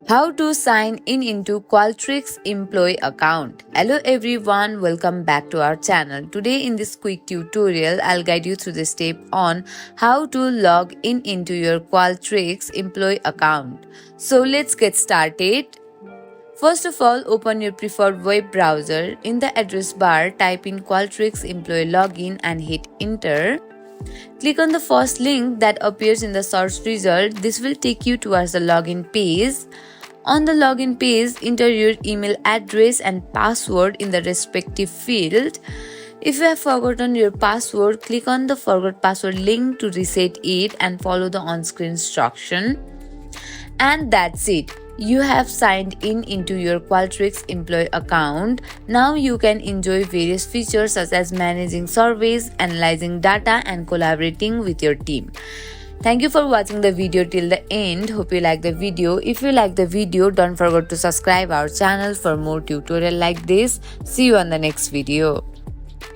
How to sign in into Qualtrics employee account. Hello everyone, welcome back to our channel. Today in this quick tutorial, I'll guide you through the step on how to log in into your Qualtrics employee account. So let's get started. First of all, open your preferred web browser. In the address bar, type in Qualtrics Employee Login and hit enter. Click on the first link that appears in the search result. This will take you towards the login page. On the login page, enter your email address and password in the respective field. If you have forgotten your password, click on the forgot password link to reset it and follow the on-screen instruction. And that's it. You have signed in into your Qualtrics employee account. Now you can enjoy various features such as managing surveys, analyzing data, and collaborating with your team. Thank you for watching the video till the end. Hope you like the video. If you like the video, don't forget to subscribe our channel for more tutorial like this. See you on the next video.